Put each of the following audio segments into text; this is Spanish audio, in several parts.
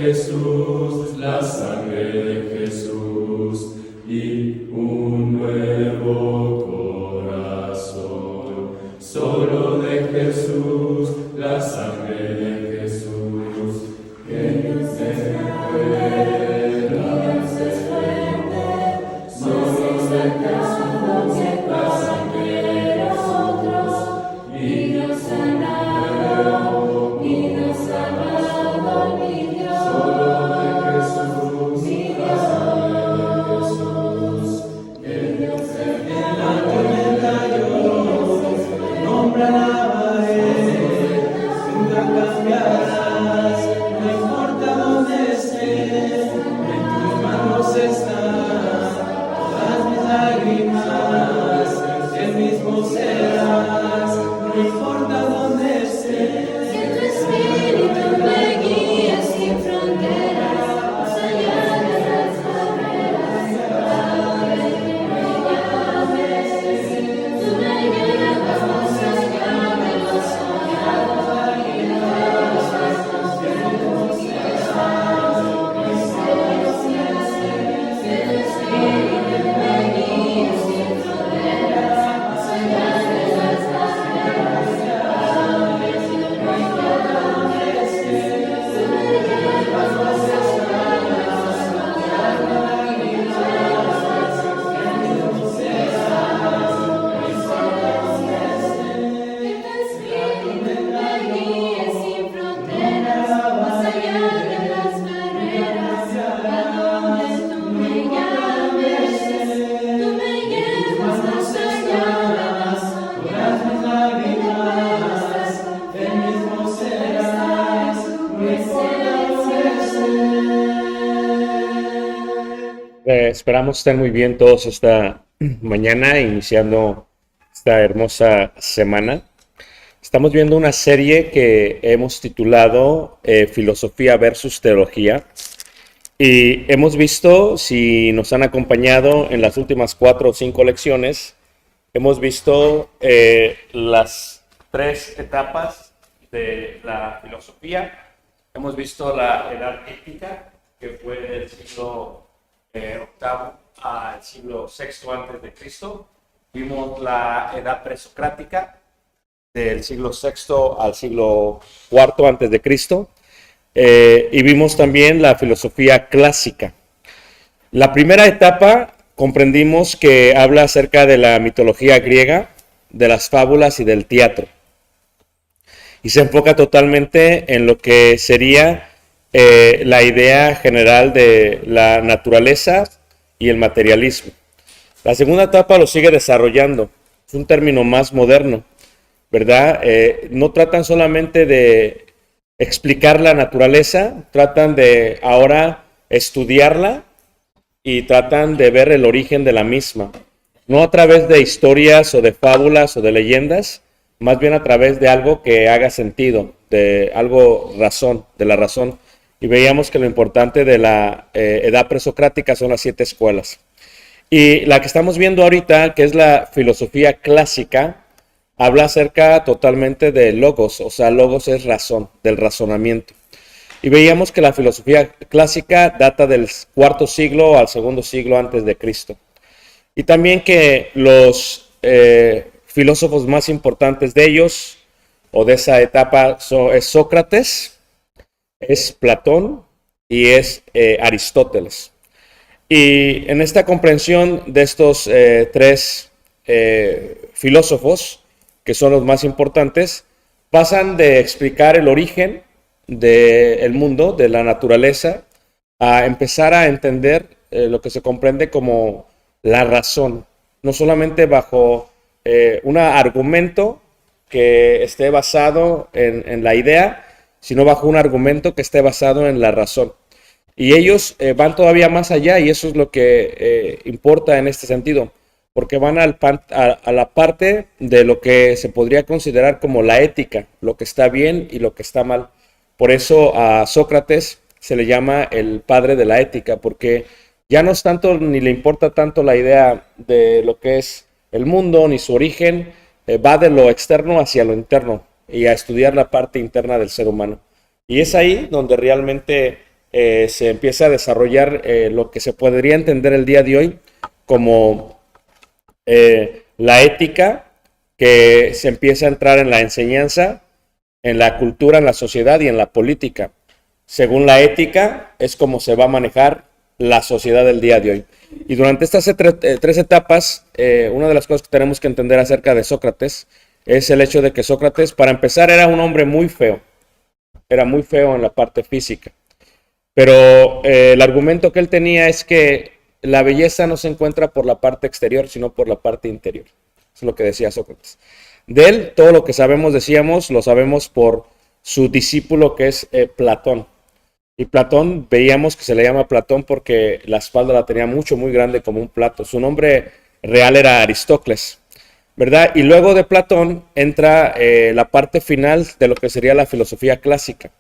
Jesús, la sangre de Jesús y un nuevo corazón. Solo de Jesús, la sangre de Jesús, que nos recuerda, nos fuerte, solo de Jesús, la sangre de nosotros, y nos sanará, y nos salvará, mi Dios. Solo de Jesús, mi Dios, el Dios en la tormenta yo, nombre alabaré, nunca cambiarás, no importa dónde esté, en tus manos están todas mis lágrimas, el mismo serás, no importa dónde esté. Que tu espíritu me guíe sin fronteras, más allá de las barreras, ahora que me llames, tú me llevas más allá de lo soñado, y de los pasos que hemos llevado, mis gracias, que tu espíritu me guíe sin fronteras, más allá de las barreras, ahora que me llames, tú me llevas más allá de lo soñado, y de los pasos que hemos llevado, mis gracias, que tu espíritu me guíe sin fronteras, más allá de las barreras, a donde tú me llames, tú me llevas más allá de lo soñado, y de los pasos que El mismo serás, no importa dónde Esperamos estén muy bien todos esta mañana, iniciando esta hermosa semana. Estamos viendo una serie que hemos titulado Filosofía versus Teología. Y hemos visto, si nos han acompañado en las últimas 4 o 5 lecciones, hemos visto las 3 etapas de la filosofía. Hemos visto la edad ética, que fue del siglo VIII al siglo VI antes de Cristo. Vimos la edad presocrática, del siglo VI al siglo IV antes de Cristo. Y vimos también la filosofía clásica. La primera etapa comprendimos que habla acerca de la mitología griega, de las fábulas y del teatro. Y se enfoca totalmente en lo que sería la idea general de la naturaleza y el materialismo. La segunda etapa lo sigue desarrollando. Es un término más moderno, ¿verdad? No tratan solamente de explicar la naturaleza, tratan de ahora estudiarla y tratan de ver el origen de la misma. No a través de historias o de fábulas o de leyendas, más bien a través de algo que haga sentido, de algo razón, de la razón. Y veíamos que lo importante de la edad presocrática son las 7 escuelas. Y la que estamos viendo ahorita, que es la filosofía clásica, habla acerca totalmente de logos, o sea, logos es razón, del razonamiento. Y veíamos que la filosofía clásica data del IV siglo al II siglo antes de Cristo. Y también que los filósofos más importantes de ellos, o de esa etapa, es Sócrates, es Platón y es Aristóteles. Y en esta comprensión de estos 3 filósofos, que son los más importantes, pasan de explicar el origen del mundo, de la naturaleza, a empezar a entender lo que se comprende como la razón, no solamente bajo un argumento que esté basado en la idea, sino bajo un argumento que esté basado en la razón. Y ellos van todavía más allá, y eso es lo que importa en este sentido, porque van a la parte de lo que se podría considerar como la ética, lo que está bien y lo que está mal. Por eso a Sócrates se le llama el padre de la ética, porque ya no es tanto, ni le importa tanto la idea de lo que es el mundo, ni su origen, va de lo externo hacia lo interno, y a estudiar la parte interna del ser humano. Y es ahí donde realmente se empieza a desarrollar lo que se podría entender el día de hoy como la ética, que se empieza a entrar en la enseñanza, en la cultura, en la sociedad y en la política. Según la ética, es como se va a manejar la sociedad del día de hoy. Y durante estas tres etapas, una de las cosas que tenemos que entender acerca de Sócrates es el hecho de que Sócrates, para empezar, era un hombre muy feo. Era muy feo en la parte física. Pero el argumento que él tenía es que la belleza no se encuentra por la parte exterior, sino por la parte interior. Eso es lo que decía Sócrates. De él, todo lo que sabemos, decíamos, lo sabemos por su discípulo, que es Platón. Y Platón, veíamos que se le llama Platón porque la espalda la tenía muy grande, como un plato. Su nombre real era Aristócles, ¿verdad? Y luego de Platón entra la parte final de lo que sería la filosofía clásica,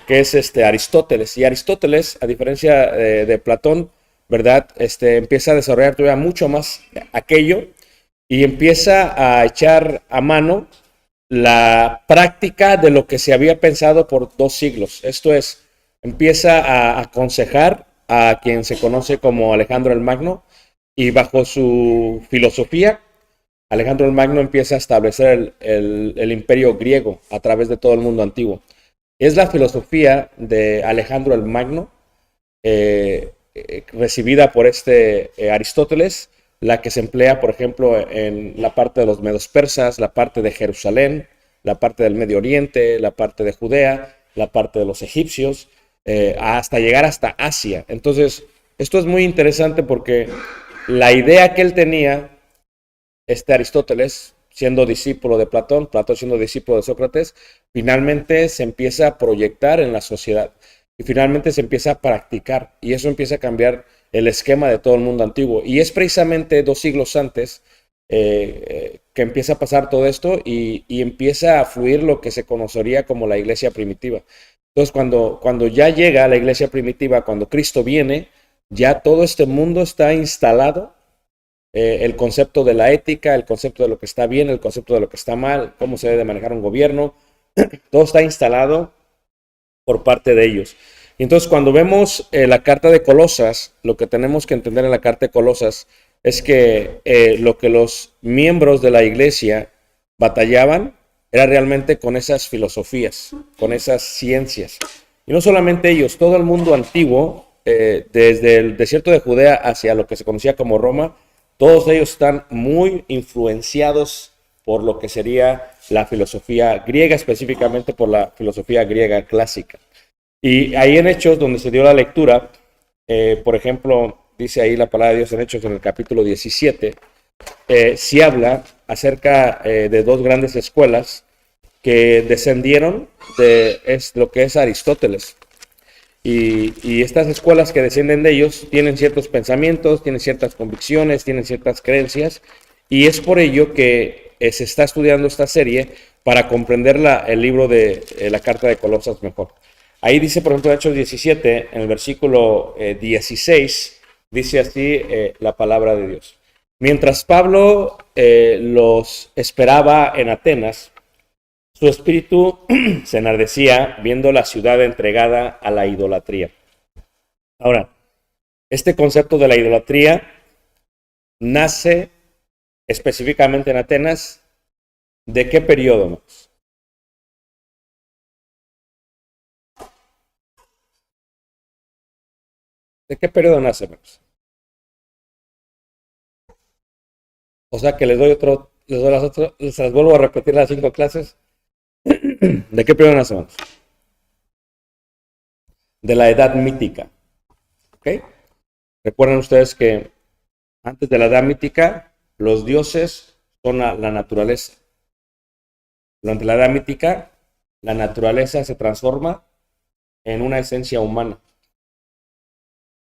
que es Aristóteles. Y Aristóteles, a diferencia de Platón, ¿verdad? Empieza a desarrollar todavía mucho más aquello y empieza a echar a mano la práctica de lo que se había pensado por 2 siglos. Esto es, empieza a aconsejar a quien se conoce como Alejandro el Magno, y bajo su filosofía, Alejandro el Magno empieza a establecer el imperio griego a través de todo el mundo antiguo. Es la filosofía de Alejandro el Magno, recibida por Aristóteles, la que se emplea, por ejemplo, en la parte de los medos persas, la parte de Jerusalén, la parte del Medio Oriente, la parte de Judea, la parte de los egipcios, hasta llegar hasta Asia. Entonces, esto es muy interesante porque la idea que él tenía, Aristóteles, siendo discípulo de Platón, Platón siendo discípulo de Sócrates, finalmente se empieza a proyectar en la sociedad y finalmente se empieza a practicar, y eso empieza a cambiar el esquema de todo el mundo antiguo. Y es precisamente 2 siglos antes que empieza a pasar todo esto y empieza a fluir lo que se conocería como la iglesia primitiva. Entonces, cuando ya llega la iglesia primitiva, cuando Cristo viene, ya todo este mundo está instalado. El concepto de la ética, el concepto de lo que está bien, el concepto de lo que está mal, cómo se debe manejar un gobierno, todo está instalado por parte de ellos. Y entonces, cuando vemos la carta de Colosas, lo que tenemos que entender en la carta de Colosas es que lo que los miembros de la iglesia batallaban era realmente con esas filosofías, con esas ciencias. Y no solamente ellos, todo el mundo antiguo, desde el desierto de Judea hacia lo que se conocía como Roma, todos ellos están muy influenciados por lo que sería la filosofía griega, específicamente por la filosofía griega clásica. Y ahí en Hechos, donde se dio la lectura, por ejemplo, dice ahí la palabra de Dios en Hechos en el capítulo 17, sí habla acerca de 2 grandes escuelas que descendieron de lo que es Aristóteles. Y estas escuelas que descienden de ellos tienen ciertos pensamientos, tienen ciertas convicciones, tienen ciertas creencias, y es por ello que se está estudiando esta serie para comprender el libro de la carta de Colosas mejor. Ahí dice, por ejemplo, en Hechos 17, en el versículo 16, dice así la palabra de Dios. Mientras Pablo los esperaba en Atenas, su espíritu se enardecía viendo la ciudad entregada a la idolatría. Ahora, este concepto de la idolatría nace específicamente en Atenas. ¿De qué periodo, más? ¿De qué periodo nace, más? O sea que les doy se las vuelvo a repetir las 5 clases. ¿De qué periodo nacemos? De la edad mítica. ¿Ok? Recuerden ustedes que antes de la edad mítica, los dioses son la naturaleza. Durante la edad mítica, la naturaleza se transforma en una esencia humana.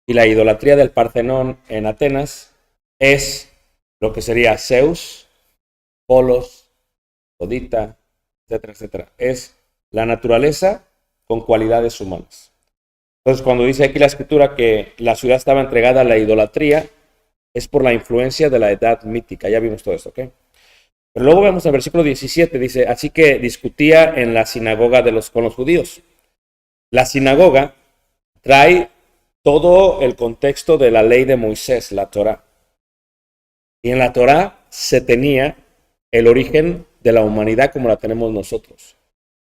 Y la idolatría del Partenón en Atenas es lo que sería Zeus, Polos, Afrodita, etcétera, etcétera. Es la naturaleza con cualidades humanas. Entonces, cuando dice aquí la escritura que la ciudad estaba entregada a la idolatría, es por la influencia de la edad mítica. Ya vimos todo esto, ¿ok? Pero luego vemos el versículo 17, dice, así que discutía en la sinagoga con los judíos. La sinagoga trae todo el contexto de la ley de Moisés, la Torá. Y en la Torá se tenía el origen de la humanidad como la tenemos nosotros,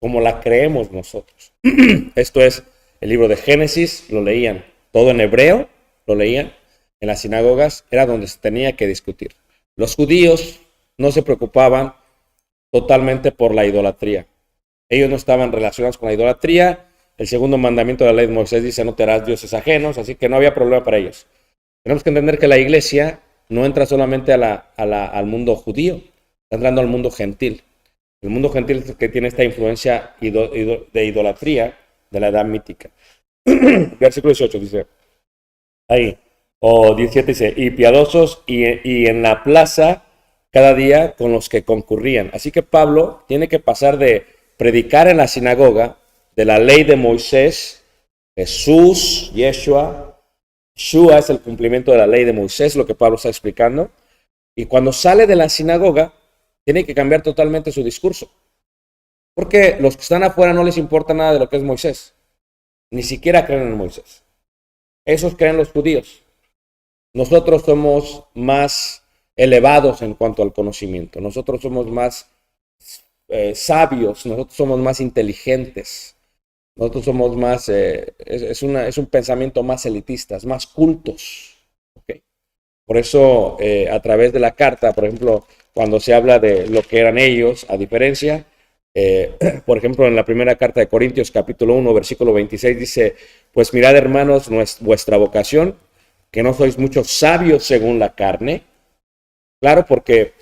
como la creemos nosotros. Esto es, el libro de Génesis lo leían, todo en hebreo lo leían, en las sinagogas era donde se tenía que discutir. Los judíos no se preocupaban totalmente por la idolatría. Ellos no estaban relacionados con la idolatría. El segundo mandamiento de la ley de Moisés dice: no te harás dioses ajenos, así que no había problema para ellos. Tenemos que entender que la iglesia no entra solamente al mundo judío, está entrando al mundo gentil. El mundo gentil es el que tiene esta influencia de idolatría de la edad mítica. Versículo 18 dice, ahí, o 17 dice, y piadosos y en la plaza cada día con los que concurrían. Así que Pablo tiene que pasar de predicar en la sinagoga de la ley de Moisés, Jesús, Yeshua es el cumplimiento de la ley de Moisés, lo que Pablo está explicando. Y cuando sale de la sinagoga, tiene que cambiar totalmente su discurso. Porque los que están afuera no les importa nada de lo que es Moisés. Ni siquiera creen en Moisés. Esos creen los judíos. Nosotros somos más elevados en cuanto al conocimiento. Nosotros somos más sabios. Nosotros somos más inteligentes. Nosotros somos más, es un pensamiento más elitista, más cultos. ¿Okay? Por eso, a través de la carta, por ejemplo, cuando se habla de lo que eran ellos, a diferencia, por ejemplo, en la primera carta de Corintios, capítulo 1, versículo 26, dice, pues mirad, hermanos, vuestra vocación, que no sois muchos sabios según la carne. Claro, porque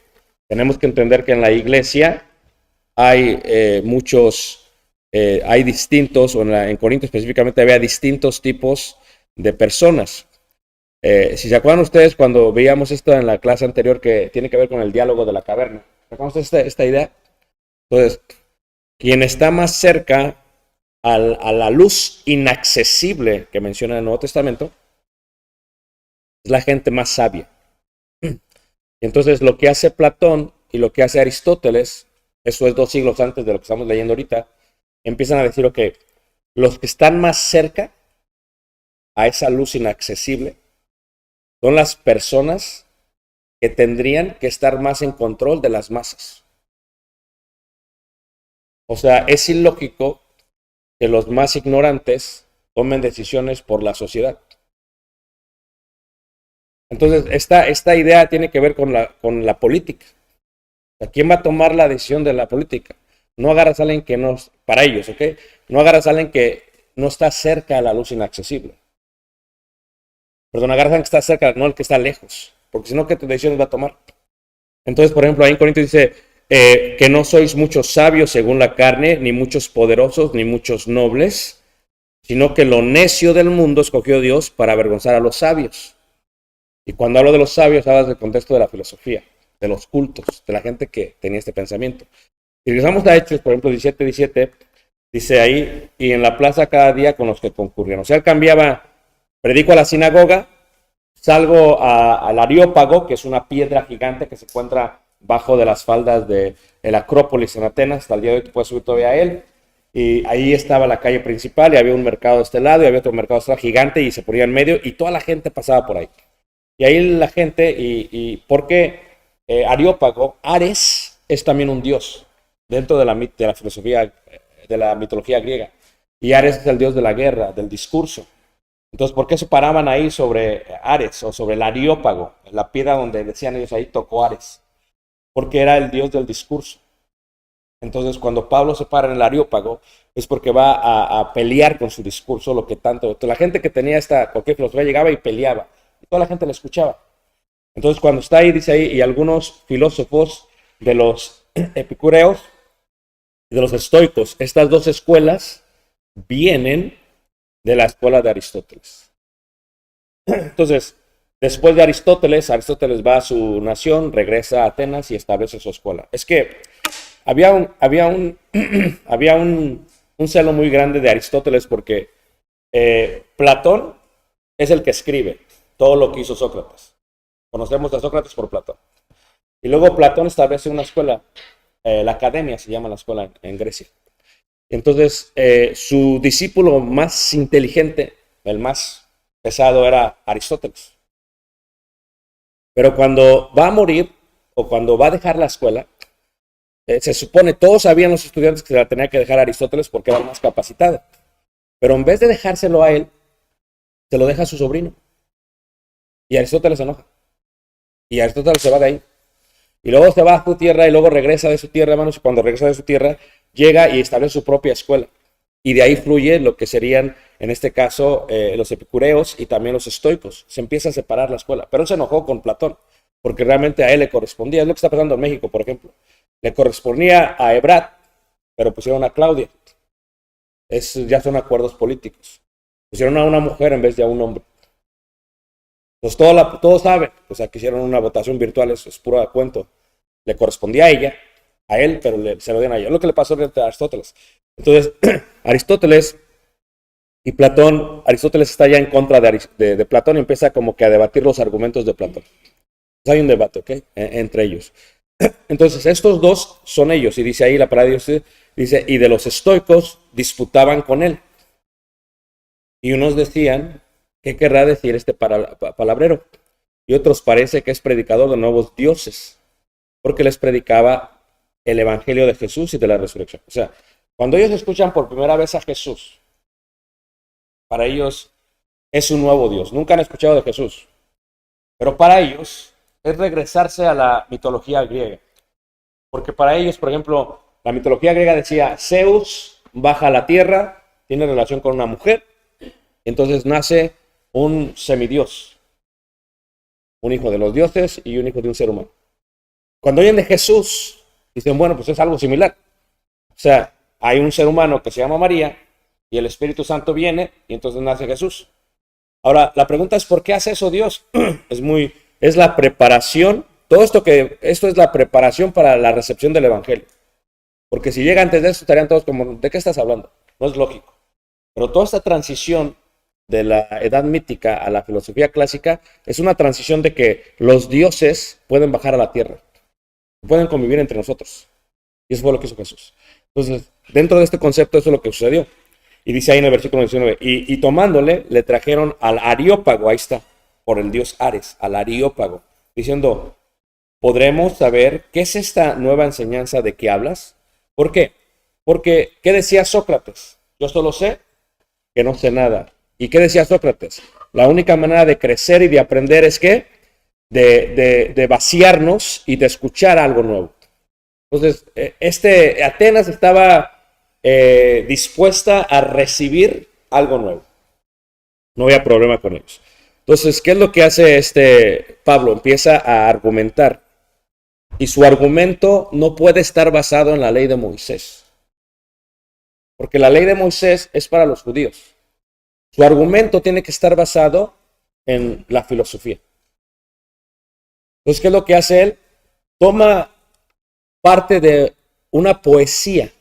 tenemos que entender que en la iglesia hay hay distintos, o en Corinto específicamente había distintos tipos de personas. Si se acuerdan ustedes cuando veíamos esto en la clase anterior que tiene que ver con el diálogo de la caverna, ¿se acuerdan ustedes esta idea? Entonces, quien está más cerca a la luz inaccesible que menciona el Nuevo Testamento es la gente más sabia. Entonces, lo que hace Platón y lo que hace Aristóteles, eso es 2 siglos antes de lo que estamos leyendo ahorita, empiezan a decir, ok, los que están más cerca a esa luz inaccesible son las personas que tendrían que estar más en control de las masas. O sea, es ilógico que los más ignorantes tomen decisiones por la sociedad. Entonces, esta idea tiene que ver con la política. O sea, ¿quién va a tomar la decisión de la política? No agarras a alguien que no, para ellos, ¿ok? No agarras a alguien que no está cerca a la luz inaccesible. Perdón, agarras a alguien que está cerca, no el que está lejos. Porque si no, ¿qué decisiones va a tomar? Entonces, por ejemplo, ahí en Corintios dice que no sois muchos sabios según la carne, ni muchos poderosos, ni muchos nobles, sino que lo necio del mundo escogió Dios para avergonzar a los sabios. Y cuando hablo de los sabios, hablas del contexto de la filosofía, de los cultos, de la gente que tenía este pensamiento. Si regresamos a Hechos, por ejemplo, 17, dice ahí, y en la plaza cada día con los que concurrían. O sea, él cambiaba, predico a la sinagoga, salgo al Areópago, que es una piedra gigante que se encuentra bajo de las faldas de la Acrópolis en Atenas, hasta el día de hoy tú puedes subir todavía a él, y ahí estaba la calle principal, y había un mercado de este lado, y había otro mercado de este lado gigante, y se ponía en medio, y toda la gente pasaba por ahí. Y ahí la gente, porque Areópago, Ares, es también un dios, dentro de la filosofía, de la mitología griega. Y Ares es el dios de la guerra, del discurso. Entonces, ¿por qué se paraban ahí sobre Ares o sobre el Areópago? La piedra donde decían ellos ahí tocó Ares. Porque era el dios del discurso. Entonces, cuando Pablo se para en el Areópago, es porque va a pelear con su discurso, lo que tanto... La gente que tenía cualquier filosofía llegaba y peleaba. Y toda la gente le escuchaba. Entonces, cuando está ahí, dice ahí, y algunos filósofos de los epicureos y de los estoicos, estas dos escuelas vienen de la escuela de Aristóteles. Entonces, después de Aristóteles va a su nación, regresa a Atenas y establece su escuela. Es que había un celo muy grande de Aristóteles porque Platón es el que escribe todo lo que hizo Sócrates. Conocemos a Sócrates por Platón. Y luego Platón establece una escuela, la academia se llama la escuela en Grecia. Entonces, su discípulo más inteligente el más pesado era Aristóteles. Pero cuando va a morir o cuando va a dejar la escuela, se supone, todos sabían los estudiantes que se la tenía que dejar a Aristóteles porque era el más capacitado. Pero en vez de dejárselo a él, se lo deja a su sobrino. Y Aristóteles se enoja. Y Aristóteles se va de ahí. Y luego se va a su tierra y luego regresa de su tierra, hermanos. Y cuando regresa de su tierra, llega y establece su propia escuela. Y de ahí fluye lo que serían, en este caso, los epicureos y también los estoicos. Se empieza a separar la escuela. Pero él se enojó con Platón, porque realmente a él le correspondía. Es lo que está pasando en México, por ejemplo. Le correspondía a Ebrat, pero pusieron a Claudia. Ya son acuerdos políticos. Pusieron a una mujer en vez de a un hombre. Pues todos saben, pues aquí hicieron una votación virtual, eso es puro cuento. Le correspondía a ella, a él, pero se lo dieron a ella. Es lo que le pasó a Aristóteles. Entonces, Aristóteles y Platón, Aristóteles está ya en contra de Platón y empieza como que a debatir los argumentos de Platón. Entonces, hay un debate, ¿ok? Entre ellos. Entonces, estos dos son ellos, y dice ahí la palabra de Dios, dice, y de los estoicos disputaban con él. Y unos decían, ¿qué querrá decir este palabrero? Y otros parece que es predicador de nuevos dioses, porque les predicaba el evangelio de Jesús y de la resurrección. O sea, cuando ellos escuchan por primera vez a Jesús, para ellos es un nuevo Dios. Nunca han escuchado de Jesús, pero para ellos es regresarse a la mitología griega. Porque para ellos, por ejemplo, la mitología griega decía, Zeus baja a la tierra, tiene relación con una mujer, entonces nace un semidios, un hijo de los dioses y un hijo de un ser humano. Cuando oyen de Jesús, dicen, bueno, pues es algo similar. O sea, hay un ser humano que se llama María y el Espíritu Santo viene y entonces nace Jesús. Ahora, la pregunta es, ¿por qué hace eso Dios? Es la preparación, esto es la preparación para la recepción del Evangelio. Porque si llega antes de eso, estarían todos como, ¿de qué estás hablando? No es lógico. Pero toda esta transición de la edad mítica a la filosofía clásica es una transición de que los dioses pueden bajar a la tierra, pueden convivir entre nosotros. Y eso fue lo que hizo Jesús. Entonces, dentro de este concepto, eso es lo que sucedió. Y dice ahí en el versículo 19, y tomándole, le trajeron al Areópago, ahí está, por el dios Ares, al Areópago, diciendo, ¿podremos saber qué es esta nueva enseñanza de que hablas? ¿Por qué? Porque, ¿qué decía Sócrates? Yo solo sé que no sé nada. ¿Y qué decía Sócrates? La única manera de crecer y de aprender es que de vaciarnos y de escuchar algo nuevo. Entonces, Atenas estaba dispuesta a recibir algo nuevo. No había problema con ellos. Entonces, ¿qué es lo que hace Pablo? Empieza a argumentar. Y su argumento no puede estar basado en la ley de Moisés. Porque la ley de Moisés es para los judíos. Su argumento tiene que estar basado en la filosofía. Entonces, ¿qué es lo que hace él? Toma parte de una poesía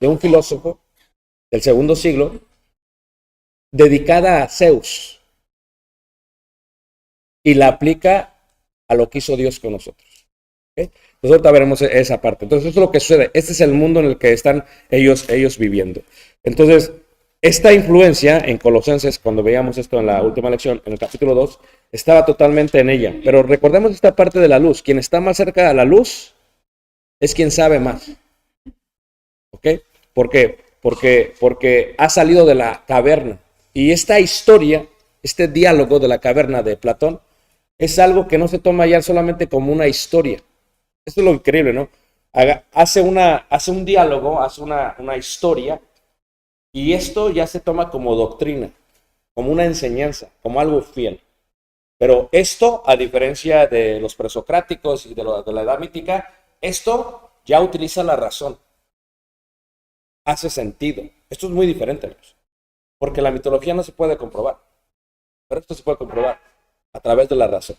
de un filósofo del segundo siglo dedicada a Zeus y la aplica a lo que hizo Dios con nosotros. ¿Okay? Entonces ahorita veremos esa parte. Entonces eso es lo que sucede. Este es el mundo en el que están ellos viviendo. Entonces, esta influencia en Colosenses, cuando veíamos esto en la última lección, en el capítulo 2, estaba totalmente en ella. Pero recordemos esta parte de la luz. Quien está más cerca de la luz es quien sabe más. ¿Ok? ¿Por qué? Porque ha salido de la caverna. Y esta historia, este diálogo de la caverna de Platón, es algo que no se toma ya solamente como una historia. Esto es lo increíble, ¿no? Hace un diálogo, hace una historia, y esto ya se toma como doctrina, como una enseñanza, como algo fiel. Pero esto, a diferencia de los presocráticos y de la edad mítica, esto ya utiliza la razón. Hace sentido. Esto es muy diferente, amigos, porque la mitología no se puede comprobar, pero esto se puede comprobar a través de la razón.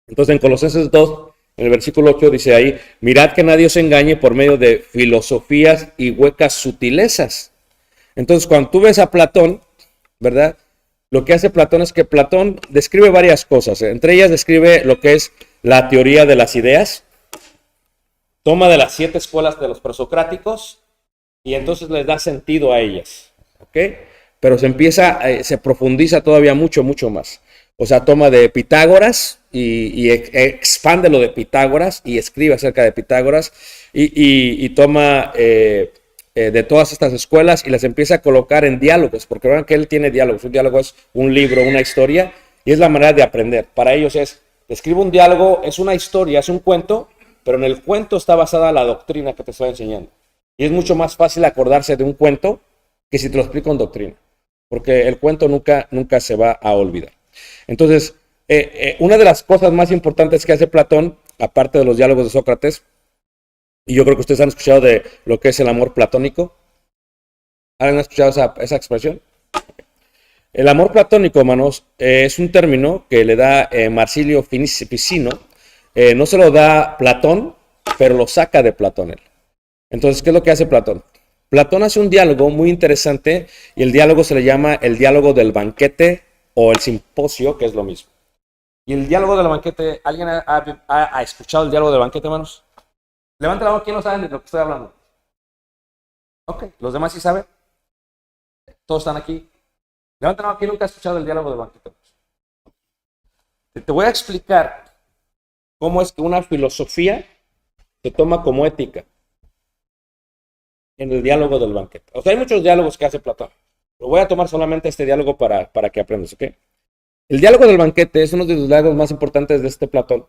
Entonces en Colosenses 2, en el versículo 8 dice ahí, mirad que nadie os engañe por medio de filosofías y huecas sutilezas. Entonces cuando tú ves a Platón, ¿verdad? Lo que hace Platón es que Platón describe varias cosas. Entre ellas describe lo que es la teoría de las ideas, toma de las 7 escuelas de los presocráticos y entonces les da sentido a ellas. ¿Ok? pero se profundiza todavía mucho, mucho más. O sea, toma de Pitágoras y expande lo de Pitágoras y escribe acerca de Pitágoras y toma de todas estas escuelas y las empieza a colocar en diálogos, porque vean que él tiene diálogos. Un diálogo es un libro, una historia, y es la manera de aprender. Para ellos escribo un diálogo, es una historia, es un cuento, pero en el cuento está basada la doctrina que te estoy enseñando. Y es mucho más fácil acordarse de un cuento que si te lo explico en doctrina, porque el cuento nunca se va a olvidar. Entonces, una de las cosas más importantes que hace Platón, aparte de los diálogos de Sócrates, y yo creo que ustedes han escuchado de lo que es el amor platónico. ¿Han escuchado esa expresión? El amor platónico, hermanos, es un término que le da Marsilio Ficino. No se lo da Platón, pero lo saca de Platón él. Entonces, ¿qué es lo que hace Platón? Platón hace un diálogo muy interesante y el diálogo se le llama el diálogo del banquete o el simposio, que es lo mismo. Y el diálogo del banquete, ¿alguien ha escuchado el diálogo del banquete, hermanos? Levanten la mano, ¿quién no sabe de lo que estoy hablando? Ok, ¿los demás sí saben? ¿Todos están aquí? Levanten la mano, ¿quién nunca ha escuchado el diálogo del banquete? Te voy a explicar cómo es que una filosofía se toma como ética en el diálogo del banquete. O sea, hay muchos diálogos que hace Platón, pero voy a tomar solamente este diálogo para que aprendas, ¿ok? El diálogo del banquete es uno de los diálogos más importantes de este Platón,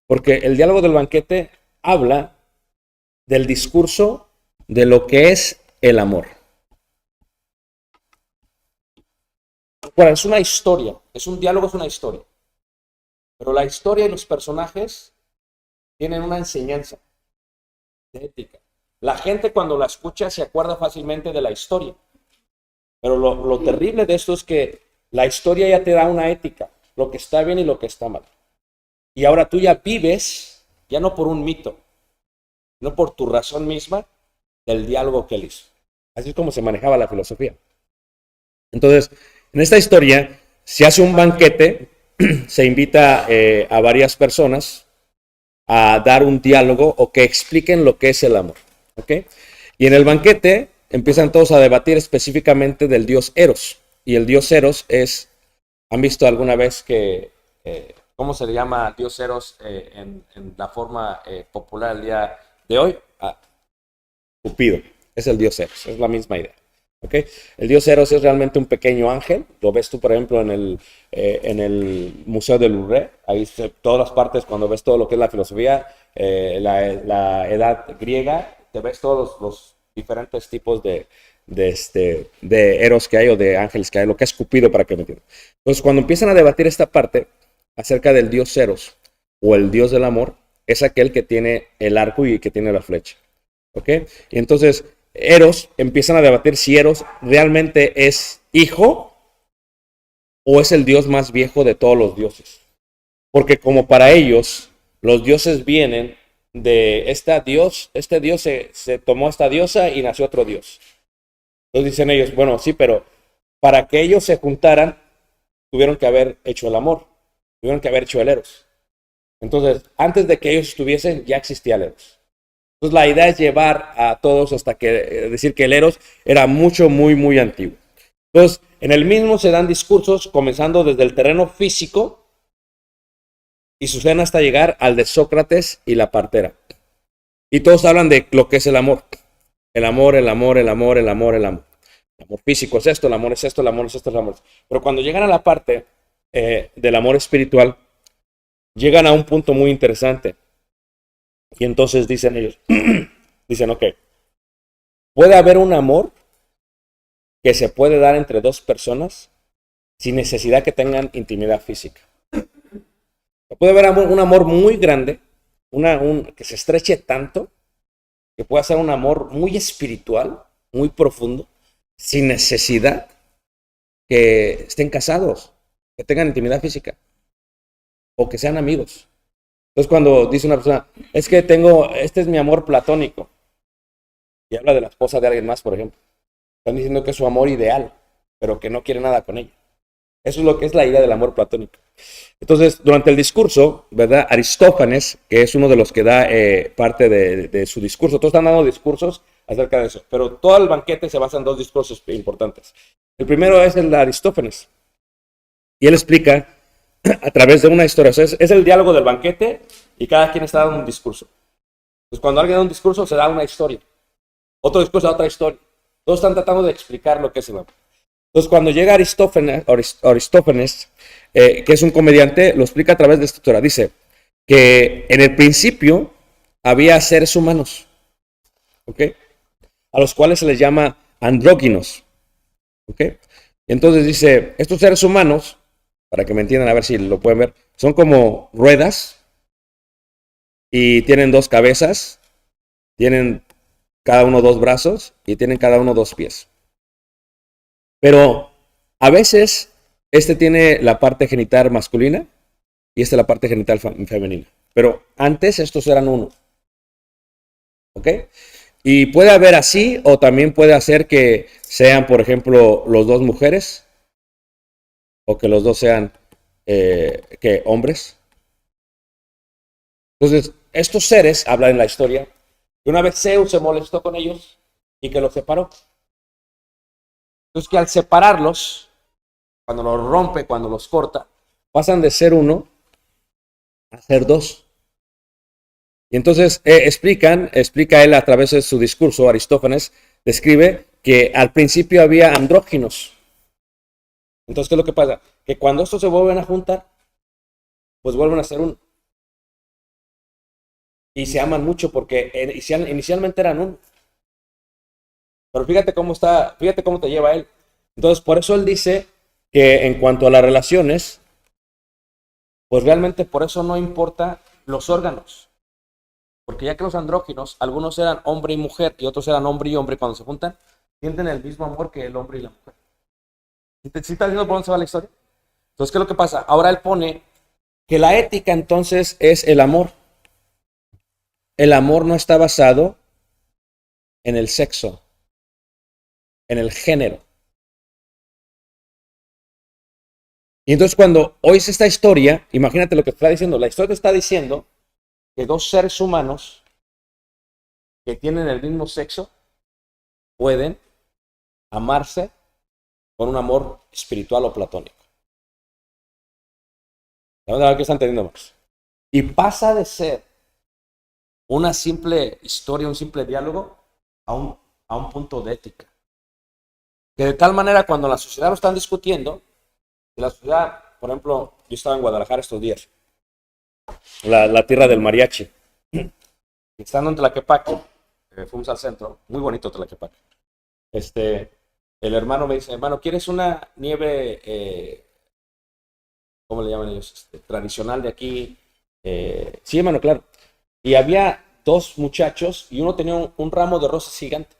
porque el diálogo del banquete habla del discurso de lo que es el amor. Bueno, es una historia, es un diálogo, es una historia. Pero la historia y los personajes tienen una enseñanza de ética. La gente cuando la escucha se acuerda fácilmente de la historia. Pero lo terrible de esto es que la historia ya te da una ética, lo que está bien y lo que está mal. Y ahora tú ya vives, ya no por un mito, no por tu razón misma, del diálogo que él hizo. Así es como se manejaba la filosofía. Entonces, en esta historia se hace un banquete, se invita a varias personas a dar un diálogo o que expliquen lo que es el amor. ¿Okay? Y en el banquete empiezan todos a debatir específicamente del dios Eros. Y el dios Eros es, ¿han visto alguna vez que, cómo se le llama dios Eros en la forma popular el día de hoy? Cupido, es el dios Eros, es la misma idea. ¿Okay? El dios Eros es realmente un pequeño ángel, lo ves tú por ejemplo en el Museo del Louvre, ahí todas las partes cuando ves todo lo que es la filosofía, la edad griega, te ves todos los diferentes tipos de Eros que hay o de ángeles que hay, lo que es Cupido para que me entiendan. Entonces cuando empiezan a debatir esta parte acerca del dios Eros o el dios del amor, es aquel que tiene el arco y que tiene la flecha. ¿Ok? Y entonces Eros, empiezan a debatir si Eros realmente es hijo o es el dios más viejo de todos los dioses. Porque como para ellos, los dioses vienen de este dios se tomó esta diosa y nació otro dios. Entonces dicen ellos, bueno, sí, pero para que ellos se juntaran, tuvieron que haber hecho el amor, tuvieron que haber hecho el Eros. Entonces, antes de que ellos estuviesen, ya existía el Eros. Entonces la idea es llevar a todos hasta que decir que el Eros era muy, muy antiguo. Entonces, en el mismo se dan discursos comenzando desde el terreno físico y suceden hasta llegar al de Sócrates y la partera. Y todos hablan de lo que es el amor. El amor, el amor, el amor, el amor, el amor. El amor físico es esto, el amor es esto, el amor es esto, el amor es esto. Pero cuando llegan a la parte del amor espiritual, llegan a un punto muy interesante. Y entonces dicen ellos, dicen, ok, puede haber un amor que se puede dar entre dos personas sin necesidad que tengan intimidad física. Puede haber un amor muy grande, que se estreche tanto, que pueda ser un amor muy espiritual, muy profundo, sin necesidad que estén casados, que tengan intimidad física, o que sean amigos. Entonces cuando dice una persona, es que este es mi amor platónico, y habla de la esposa de alguien más, por ejemplo, están diciendo que es su amor ideal, pero que no quiere nada con ella. Eso es lo que es la idea del amor platónico. Entonces, durante el discurso, ¿verdad? Aristófanes, que es uno de los que da parte de su discurso, todos están dando discursos acerca de eso. Pero todo el banquete se basa en dos discursos importantes. El primero es el de Aristófanes. Y él explica a través de una historia. O sea, es el diálogo del banquete y cada quien está dando un discurso. Pues cuando alguien da un discurso se da una historia. Otro discurso da otra historia. Todos están tratando de explicar lo que es el amor. Entonces cuando llega Aristófanes, que es un comediante, lo explica a través de esta historia. Dice que en el principio había seres humanos, ¿ok? A los cuales se les llama andróginos, ¿ok? Entonces dice, estos seres humanos, para que me entiendan, a ver si lo pueden ver, son como ruedas y tienen dos cabezas, tienen cada uno dos brazos y tienen cada uno dos pies. Pero a veces este tiene la parte genital masculina y la parte genital femenina. Pero antes estos eran uno. ¿Ok? Y puede haber así o también puede hacer que sean, por ejemplo, los dos mujeres o que los dos sean hombres. Entonces, estos seres, hablan en la historia, que una vez Zeus se molestó con ellos y que los separó. Entonces, que al separarlos, cuando los rompe, cuando los corta, pasan de ser uno a ser dos. Y entonces explica él a través de su discurso, Aristófanes, describe que al principio había andróginos. Entonces, ¿qué es lo que pasa? Que cuando estos se vuelven a juntar, pues vuelven a ser uno. Y se aman mucho porque inicialmente eran uno. Pero fíjate cómo te lleva él. Entonces, por eso él dice que en cuanto a las relaciones, pues realmente por eso no importa los órganos. Porque ya que los andróginos, algunos eran hombre y mujer y otros eran hombre y hombre, cuando se juntan, sienten el mismo amor que el hombre y la mujer. ¿Sí estás viendo por dónde se va la historia? Entonces, ¿qué es lo que pasa? Ahora él pone que la ética entonces es el amor. El amor no está basado en el sexo, en el género. Y entonces cuando oís esta historia, imagínate lo que está diciendo. La historia está diciendo que dos seres humanos que tienen el mismo sexo pueden amarse con un amor espiritual o platónico. ¿Saben qué están entendiendo más? Y pasa de ser una simple historia, un simple diálogo, a un punto de ética. Que de tal manera cuando la sociedad lo están discutiendo, la sociedad, por ejemplo, yo estaba en Guadalajara estos días, la tierra del mariachi. Estando en Tlaquepaque, fuimos al centro, muy bonito Tlaquepaque. El hermano me dice, hermano, ¿quieres una nieve, cómo le llaman ellos? Tradicional de aquí. Sí, hermano, claro. Y había dos muchachos y uno tenía un ramo de rosas gigante.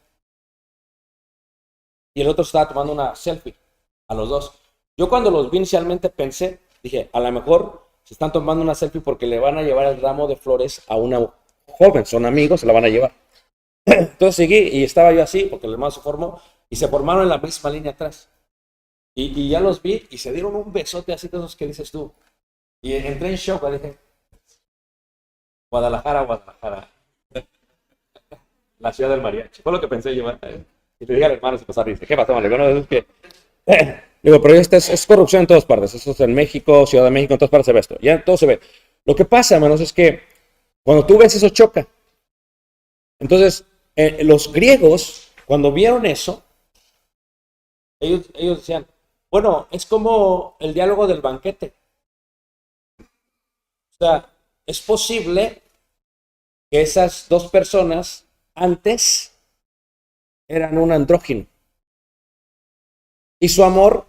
Y el otro estaba tomando una selfie, a los dos. Yo cuando los vi inicialmente pensé, dije, a lo mejor se están tomando una selfie porque le van a llevar el ramo de flores a una joven, son amigos, se la van a llevar. Entonces seguí y estaba yo así, porque el hermano se formó, y se formaron en la misma línea atrás. Y ya los vi y se dieron un besote así de esos que dices tú. Y entré en shock, y dije, Guadalajara. La ciudad del mariachi. Fue lo que pensé yo. Y le dije al hermano, se pasó a reír. ¿Qué pasó? Le digo, no, es que... Digo, pero es corrupción en todas partes. Esto es en México, Ciudad de México, en todas partes se ve esto. Ya todo se ve. Lo que pasa, hermanos, es que cuando tú ves eso choca. Entonces, los griegos, cuando vieron eso, ellos decían, bueno, es como el diálogo del banquete. O sea, es posible que esas dos personas antes eran un andrógino. Y su amor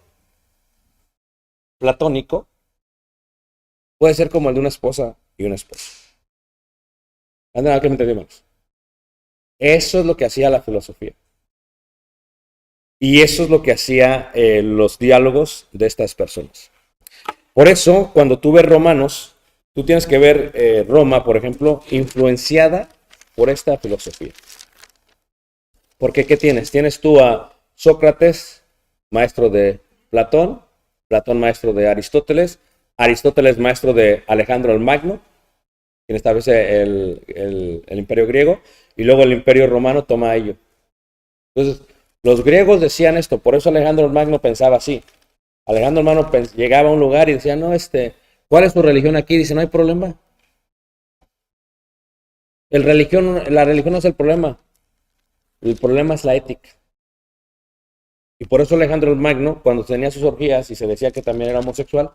platónico puede ser como el de una esposa y un esposo. Anda, que me entendemos. Eso es lo que hacía la filosofía. Y eso es lo que hacía los diálogos de estas personas. Por eso, cuando tú ves Romanos, tú tienes que ver Roma, por ejemplo, influenciada por esta filosofía. Porque, ¿qué tienes? Tienes tú a Sócrates, maestro de Platón, Platón maestro de Aristóteles, Aristóteles maestro de Alejandro el Magno, quien establece el imperio griego, y luego el imperio romano toma ello. Entonces, los griegos decían esto, por eso Alejandro el Magno pensaba así. Alejandro el Magno llegaba a un lugar y decía, no, ¿cuál es tu religión aquí? Dice, no hay problema. La religión no es el problema es la ética. Y por eso Alejandro el Magno, cuando tenía sus orgías y se decía que también era homosexual,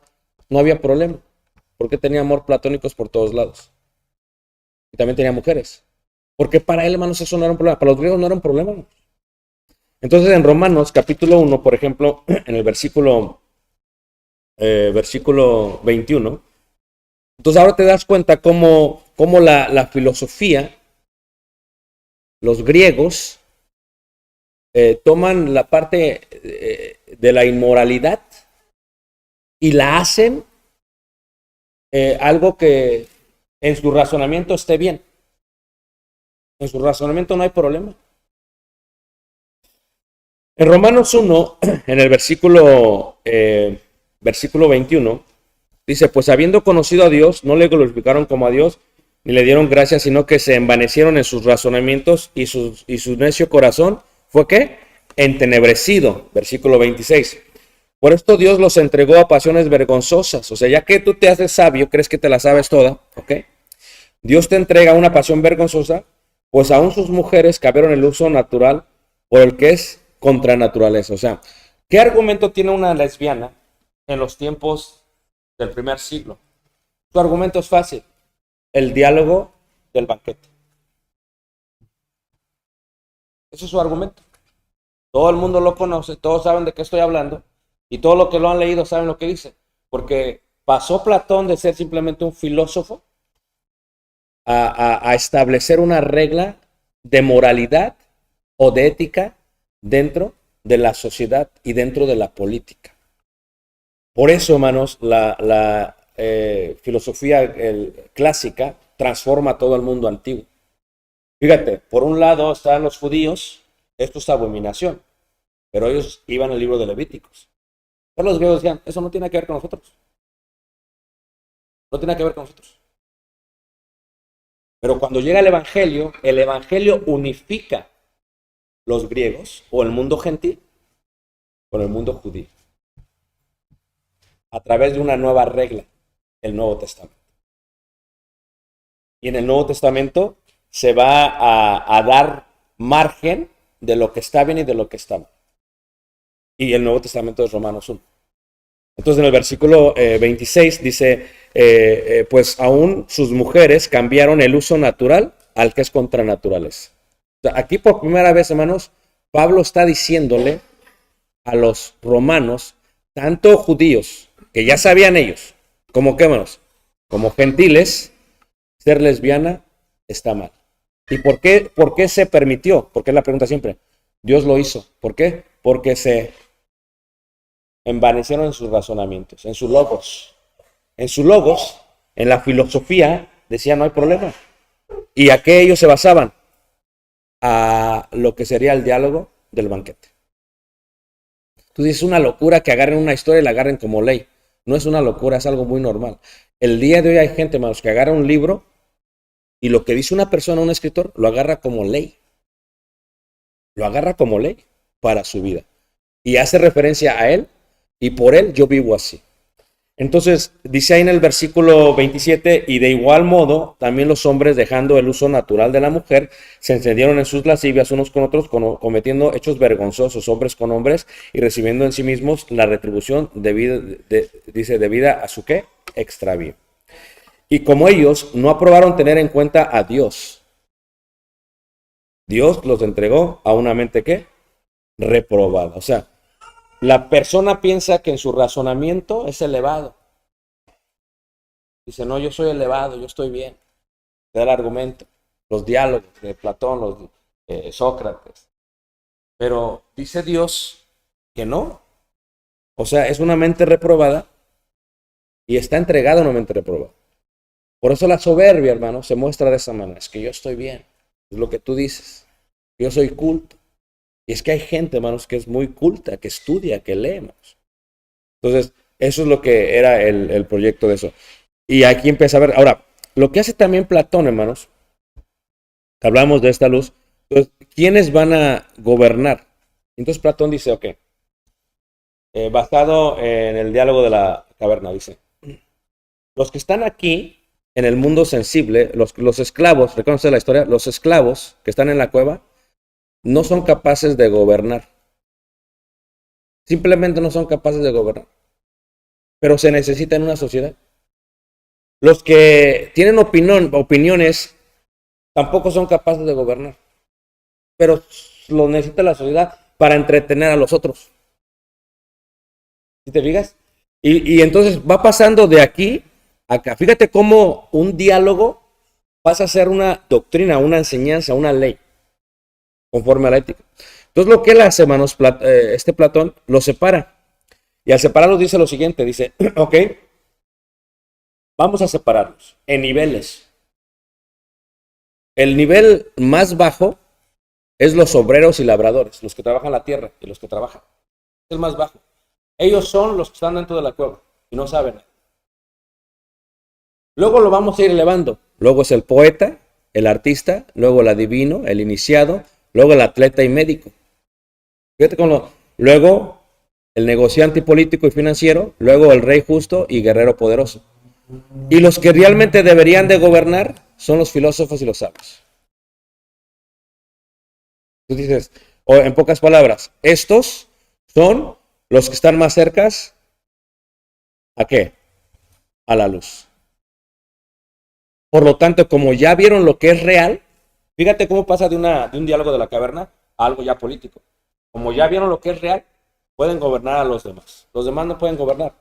no había problema, porque tenía amor platónicos por todos lados. Y también tenía mujeres. Porque para él, hermanos, eso no era un problema. Para los griegos no era un problema. Entonces, en Romanos, capítulo 1, por ejemplo, en el versículo 21, entonces ahora te das cuenta cómo la filosofía, los griegos, toman la parte de la inmoralidad y la hacen algo que en su razonamiento esté bien. En su razonamiento no hay problema. En Romanos 1, en el versículo 21, dice, pues habiendo conocido a Dios, no le glorificaron como a Dios, ni le dieron gracias, sino que se envanecieron en sus razonamientos y su necio corazón fue ¿qué? Entenebrecido. Versículo 26. Por esto Dios los entregó a pasiones vergonzosas. O sea, ya que tú te haces sabio, crees que te la sabes toda, ¿ok? Dios te entrega una pasión vergonzosa, pues aún sus mujeres cambiaron el uso natural por el que es contra naturaleza. O sea, ¿qué argumento tiene una lesbiana en los tiempos del primer siglo? Su argumento es fácil. El diálogo del banquete. Ese es su argumento. Todo el mundo lo conoce, todos saben de qué estoy hablando y todos los que lo han leído saben lo que dice. Porque pasó Platón de ser simplemente un filósofo a establecer una regla de moralidad o de ética dentro de la sociedad y dentro de la política. Por eso, hermanos, la filosofía clásica transforma a todo el mundo antiguo. Fíjate, por un lado están los judíos, esto es abominación, pero ellos iban al libro de Levíticos. Pero los griegos decían, eso no tiene que ver con nosotros. No tiene que ver con nosotros. Pero cuando llega el Evangelio unifica los griegos o el mundo gentil con el mundo judío a través de una nueva regla, el Nuevo Testamento. Y en el Nuevo Testamento se va a dar margen de lo que está bien y de lo que está mal. Y el Nuevo Testamento es Romanos 1. Entonces en el versículo 26 dice, pues aún sus mujeres cambiaron el uso natural al que es contra naturaleza. O sea, aquí por primera vez, hermanos, Pablo está diciéndole a los romanos, tanto judíos, que ya sabían ellos, como qué, hermanos, como gentiles, ser lesbiana está mal. ¿Y por qué se permitió? Porque es la pregunta siempre. Dios lo hizo. ¿Por qué? Porque se envanecieron en sus razonamientos, en sus logos. En sus logos, en la filosofía, decían no hay problema. ¿Y a qué ellos se basaban? A lo que sería el diálogo del banquete. Tú dices una locura que agarren una historia y la agarren como ley. No es una locura, es algo muy normal. El día de hoy hay gente, hermanos, que agarra un libro y lo que dice una persona, un escritor, lo agarra como ley. Lo agarra como ley para su vida. Y hace referencia a él y por él yo vivo así. Entonces, dice ahí en el versículo 27, y de igual modo, también los hombres, dejando el uso natural de la mujer, se encendieron en sus lascivias unos con otros, cometiendo hechos vergonzosos, hombres con hombres, y recibiendo en sí mismos la retribución debida a su ¿qué? Extravío. Y como ellos no aprobaron tener en cuenta a Dios, Dios los entregó a una mente ¿qué? Reprobada. O sea, la persona piensa que en su razonamiento es elevado. Dice, no, yo soy elevado, yo estoy bien. Te da el argumento, los diálogos de Platón, los Sócrates. Pero dice Dios que no. O sea, es una mente reprobada y está entregada a una mente reprobada. Por eso la soberbia, hermano, se muestra de esa manera. Es que yo estoy bien, es lo que tú dices. Yo soy culto. Y es que hay gente, hermanos, que es muy culta, que estudia, que lee, hermanos. Entonces, eso es lo que era el proyecto de eso. Y aquí empieza a ver. Ahora, lo que hace también Platón, hermanos, hablamos de esta luz, Entonces, ¿quiénes van a gobernar? Entonces Platón dice, ok, basado en el diálogo de la caverna, dice, los que están aquí en el mundo sensible, los esclavos, reconoce la historia, los esclavos que están en la cueva no son capaces de gobernar. Simplemente no son capaces de gobernar. Pero se necesita en una sociedad. Los que tienen opiniones tampoco son capaces de gobernar. Pero lo necesita la sociedad para entretener a los otros. ¿Sí te fijas? Y entonces va pasando de aquí a acá. Fíjate cómo un diálogo pasa a ser una doctrina, una enseñanza, una ley, conforme a la ética. Entonces lo que él hace, hermanos, este Platón, lo separa. Y al separarlos dice lo siguiente, dice, ok, vamos a separarlos en niveles. El nivel más bajo es los obreros y labradores, los que trabajan la tierra y los que trabajan. Es el más bajo. Ellos son los que están dentro de la cueva y no saben. Luego lo vamos a ir elevando. Luego es el poeta, el artista, luego el adivino, el iniciado, luego el atleta y médico. Fíjate cómo luego el negociante político y financiero, luego el rey justo y guerrero poderoso. Y los que realmente deberían de gobernar son los filósofos y los sabios. Tú dices, o en pocas palabras, estos son los que están más cercas ¿a qué? A la luz. Por lo tanto, como ya vieron lo que es real, fíjate cómo pasa de un diálogo de la caverna a algo ya político. Como ya vieron lo que es real, pueden gobernar a los demás. Los demás no pueden gobernar,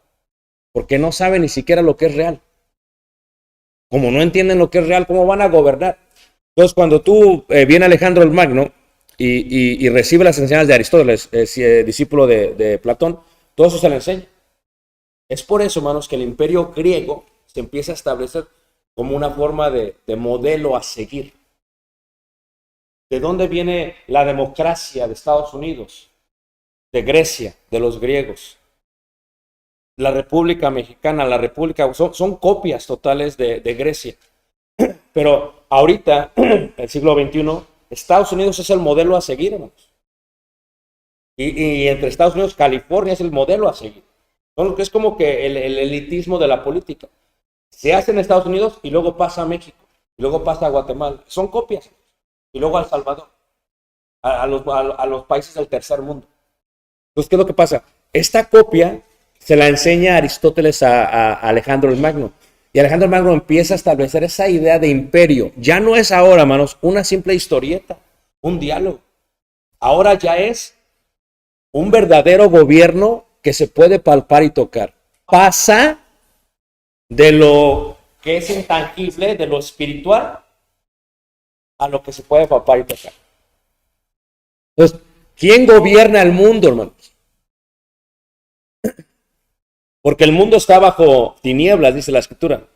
porque no saben ni siquiera lo que es real. Como no entienden lo que es real, ¿cómo van a gobernar? Entonces, cuando viene Alejandro el Magno y recibe las enseñanzas de Aristóteles, discípulo de Platón, todo eso se le enseña. Es por eso, hermanos, que el imperio griego se empieza a establecer como una forma de modelo a seguir. ¿De dónde viene la democracia de Estados Unidos? De Grecia, de los griegos. La República Mexicana, la República, son copias totales de Grecia. Pero ahorita, el siglo XXI, Estados Unidos es el modelo a seguir, hermanos. Y entre Estados Unidos, California es el modelo a seguir. Es como que el elitismo de la política. Se hace en Estados Unidos y luego pasa a México, y luego pasa a Guatemala. Son copias. Y luego a El Salvador, a los países del tercer mundo. Entonces, ¿qué es lo que pasa? Esta copia se la enseña Aristóteles a Alejandro el Magno. Y Alejandro el Magno empieza a establecer esa idea de imperio. Ya no es ahora, hermanos, una simple historieta, un diálogo. Ahora ya es un verdadero gobierno que se puede palpar y tocar. Pasa de lo que es intangible, de lo espiritual, a lo que se puede palpar y tocar. Entonces, ¿quién gobierna el mundo, hermanos? Porque el mundo está bajo tinieblas, dice la Escritura.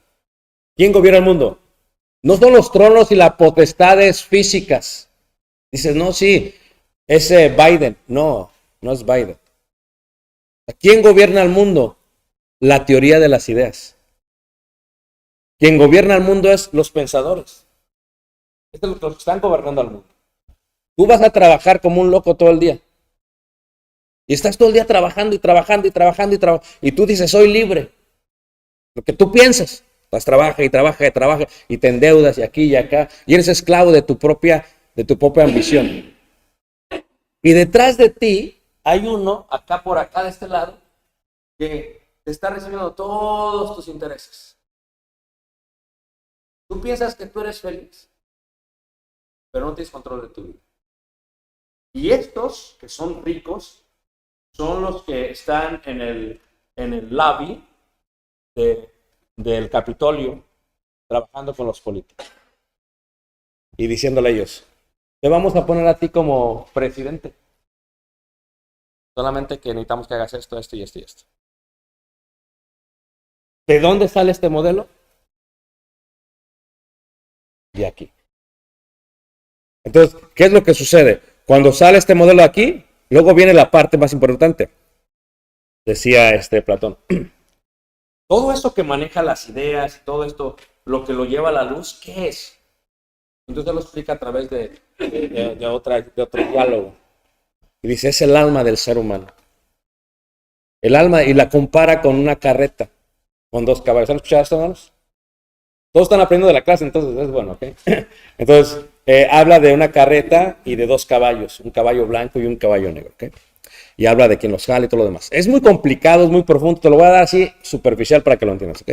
¿Quién gobierna el mundo? No son los tronos y las potestades físicas. Dices, no, sí, es Biden. No, no es Biden. ¿Quién gobierna el mundo? La teoría de las ideas. Quien gobierna el mundo es los pensadores. Estos son los que están gobernando al mundo. Tú vas a trabajar como un loco todo el día. Y estás todo el día trabajando y trabajando y trabajando y trabajando. Y tú dices, soy libre. Lo que tú piensas. Vas, trabaja y trabaja y trabaja y te endeudas y aquí y acá. Y eres esclavo de tu propia ambición. Y detrás de ti hay uno, acá por acá de este lado, que te está recibiendo todos tus intereses. Tú piensas que tú eres feliz, pero no tienes control de tu vida. Y estos que son ricos son los que están en el lobby del Capitolio trabajando con los políticos y diciéndole a ellos, te vamos a poner a ti como presidente. Solamente que necesitamos que hagas esto, esto y esto y esto. ¿De dónde sale este modelo? De aquí. Entonces, ¿qué es lo que sucede? Cuando sale este modelo de aquí, luego viene la parte más importante. Decía Platón. Todo esto que maneja las ideas, todo esto, lo que lo lleva a la luz, ¿qué es? Entonces él lo explica a través de otro diálogo. Y dice, es el alma del ser humano. El alma, y la compara con una carreta, con dos caballos. ¿Han escuchado esto, hermanos? Todos están aprendiendo de la clase, entonces es bueno, ¿ok? Entonces, habla de una carreta y de dos caballos, un caballo blanco y un caballo negro, ¿ok? Y habla de quién los jala y todo lo demás. Es muy complicado, es muy profundo, te lo voy a dar así superficial para que lo entiendas, ¿ok?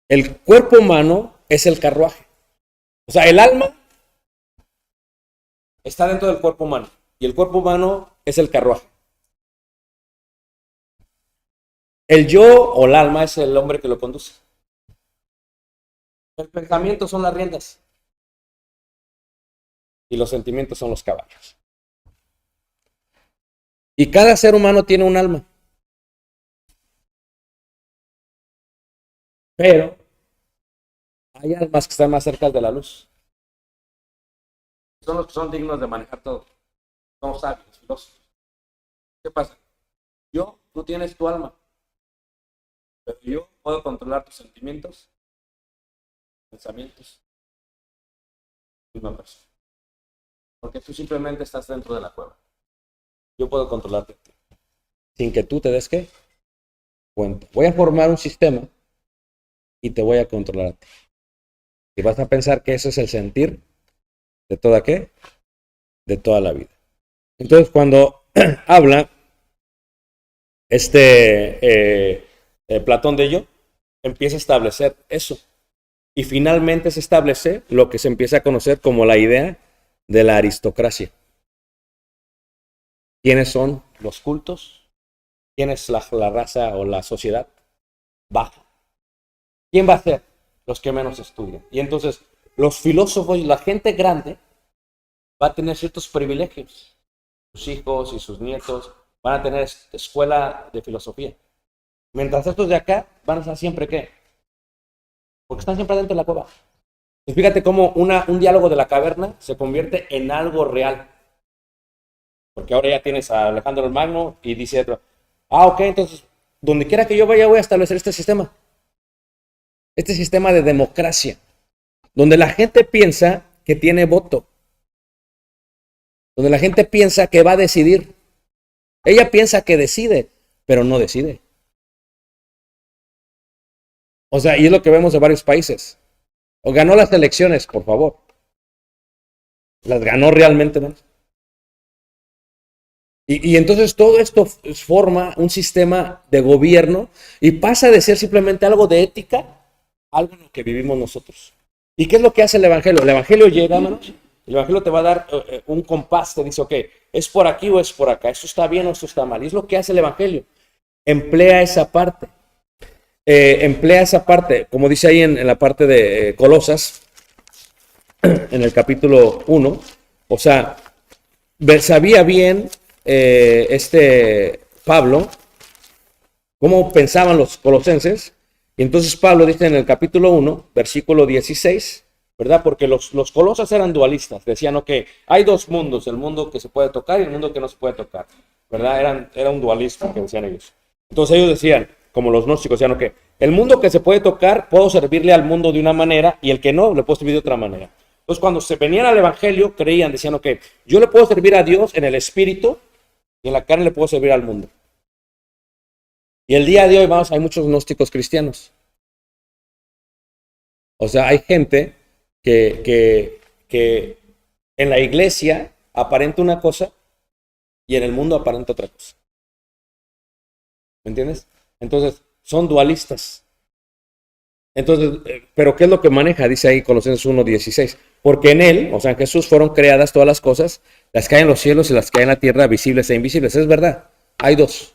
El cuerpo humano es el carruaje. O sea, el alma está dentro del cuerpo humano y el cuerpo humano es el carruaje. El yo o el alma es el hombre que lo conduce. El pensamiento son las riendas y los sentimientos son los caballos. Y cada ser humano tiene un alma. Pero hay almas que están más cerca de la luz. Son los que son dignos de manejar todo. Son sabios, filósofos. ¿Qué pasa? Tú tienes tu alma. Pero yo puedo controlar tus sentimientos, pensamientos. Misma persona. Porque tú simplemente estás dentro de la cueva. Yo puedo controlarte sin que tú te des ¿qué? Cuenta. Voy a formar un sistema y te voy a controlar a ti. Y vas a pensar que eso es el sentir de toda ¿qué? De toda la vida. Entonces cuando habla Platón de ello, empieza a establecer eso. Y finalmente se establece lo que se empieza a conocer como la idea de la aristocracia. ¿Quiénes son los cultos? ¿Quién es la raza o la sociedad baja? ¿Quién va a ser? Los que menos estudian. Y entonces los filósofos y la gente grande va a tener ciertos privilegios. Sus hijos y sus nietos van a tener escuela de filosofía. Mientras estos de acá van a estar siempre ¿qué? Porque están siempre dentro de la cueva. Y fíjate cómo un diálogo de la caverna se convierte en algo real. Porque ahora ya tienes a Alejandro el Magno y dice otro, ok, entonces, donde quiera que yo vaya voy a establecer este sistema. Este sistema de democracia. Donde la gente piensa que tiene voto. Donde la gente piensa que va a decidir. Ella piensa que decide, pero no decide. O sea, y es lo que vemos de varios países. O ganó las elecciones, por favor. Las ganó realmente, ¿no? Y entonces todo esto forma un sistema de gobierno y pasa de ser simplemente algo de ética a algo en lo que vivimos nosotros. ¿Y qué es lo que hace el Evangelio? El Evangelio llega, hermanos. El Evangelio te va a dar un compás, te dice, ok, ¿es por aquí o es por acá? ¿Esto está bien o esto está mal? Y es lo que hace el Evangelio. Emplea esa parte. Como dice ahí en la parte de Colosas, en el capítulo 1, o sea, sabía bien Pablo cómo pensaban los colosenses, y entonces Pablo dice en el capítulo 1, versículo 16, ¿verdad? Porque los colosas eran dualistas, decían, ok, hay dos mundos, el mundo que se puede tocar y el mundo que no se puede tocar, ¿verdad? Era un dualismo que decían ellos. Entonces ellos decían, como los gnósticos, decían, ok, el mundo que se puede tocar, puedo servirle al mundo de una manera, y el que no, le puedo servir de otra manera. Entonces cuando se venían al Evangelio, creían, decían, ok, yo le puedo servir a Dios en el espíritu, y en la carne le puedo servir al mundo. Y el día de hoy, vamos, hay muchos gnósticos cristianos. O sea, hay gente que en la iglesia aparenta una cosa y en el mundo aparenta otra cosa. ¿Me entiendes? Entonces, son dualistas. Entonces, ¿pero qué es lo que maneja? Dice ahí Colosenses 1:16. Porque en él, o sea, en Jesús fueron creadas todas las cosas, las que hay en los cielos y las que hay en la tierra, visibles e invisibles. Es verdad, hay dos.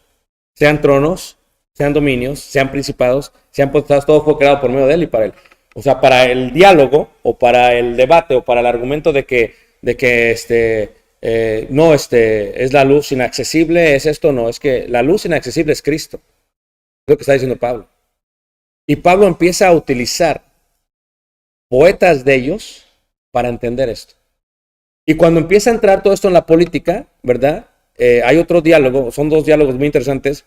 Sean tronos, sean dominios, sean principados, sean potestades, todo fue creado por medio de él y para él. O sea, para el diálogo, o para el debate, o para el argumento de que es la luz inaccesible, es esto, no, es que la luz inaccesible es Cristo. Es lo que está diciendo Pablo. Y Pablo empieza a utilizar poetas de ellos para entender esto. Y cuando empieza a entrar todo esto en la política, ¿verdad? Hay otro diálogo, son dos diálogos muy interesantes,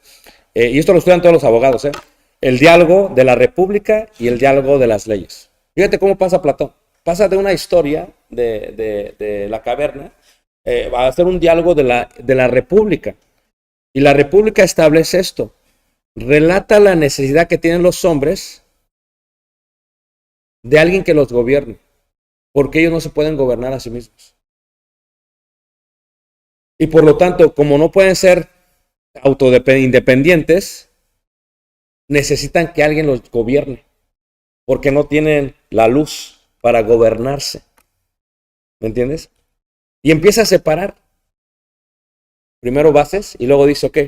y esto lo estudian todos los abogados, el diálogo de la república y el diálogo de las leyes. Fíjate cómo pasa Platón. pasa de una historia de la caverna a hacer un diálogo de la República. Y la República establece esto. Relata la necesidad que tienen los hombres de alguien que los gobierne, porque ellos no se pueden gobernar a sí mismos. Y por lo tanto, como no pueden ser independientes, necesitan que alguien los gobierne, porque no tienen la luz para gobernarse. ¿Me entiendes? Y empieza a separar. Primero bases y luego dice, ok,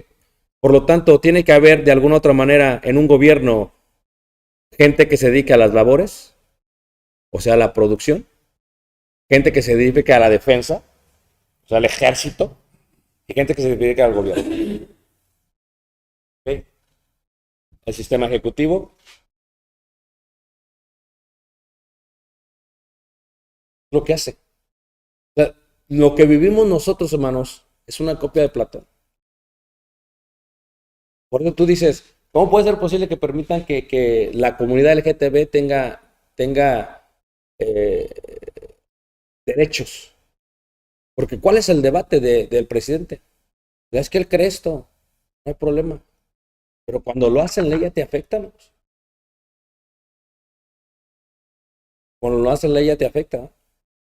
por lo tanto, tiene que haber de alguna otra manera en un gobierno gente que se dedique a las labores, o sea, a la producción, gente que se dedique a la defensa, o sea, al ejército, y gente que se dedique al gobierno. ¿Okay? El sistema ejecutivo. Lo que hace. O sea, lo que vivimos nosotros, hermanos, es una copia de Platón. Por eso tú dices, ¿cómo puede ser posible que permitan que la comunidad LGTB tenga derechos? Porque ¿cuál es el debate del presidente? Es que él cree esto, no hay problema. Pero cuando lo hacen ley ya te afecta, ¿no? Cuando lo hacen ley ya te afecta, ¿no?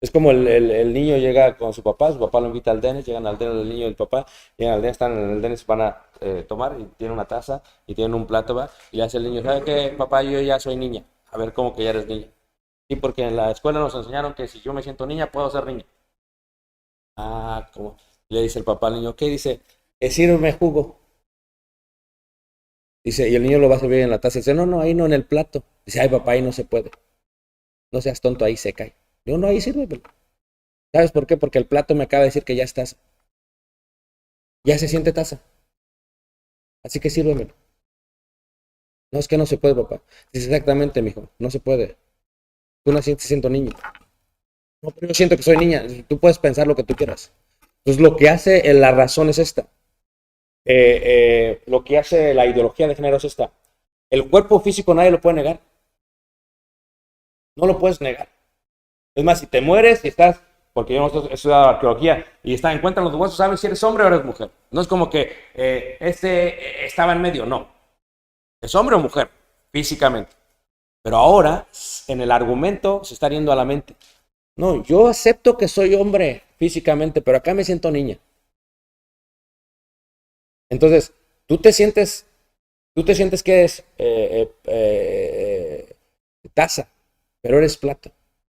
Es como el niño llega con su papá lo invita al Dennis, llegan al Dennis el niño y el papá, llegan al Dennis, están en el Dennis, van a tomar y tienen una taza y tienen un plato, ¿va? Y le hace el niño, ¿sabe qué, papá? Yo ya soy niña. A ver, ¿cómo que ya eres niña? Sí, porque en la escuela nos enseñaron que si yo me siento niña, puedo ser niña. Ah, ¿cómo? Le dice el papá al niño, ¿qué? Dice, sírveme jugo. Dice, y el niño lo va a servir en la taza. Dice, no, ahí no, en el plato. Dice, ay, papá, ahí no se puede. No seas tonto, ahí se cae. Digo, no, ahí sírveme. ¿Sabes por qué? Porque el plato me acaba de decir que ya es taza. Ya se siente taza. Así que sírvemelo. No, es que no se puede, papá. Dice, exactamente, mijo, no se puede. Tú no siento niño. No, pero yo siento que soy niña. Tú puedes pensar lo que tú quieras. Entonces, lo que hace la razón es esta. Lo que hace la ideología de género es esta. El cuerpo físico nadie lo puede negar. No lo puedes negar. Es más, si te mueres y estás, porque yo no he estudiado arqueología, y encuentran los huesos, sabes si eres hombre o eres mujer. No es como que estaba en medio, no. Es hombre o mujer, físicamente. Pero ahora, en el argumento, se está yendo a la mente. No, yo acepto que soy hombre físicamente, pero acá me siento niña. Entonces, tú te sientes que eres taza, pero eres plato.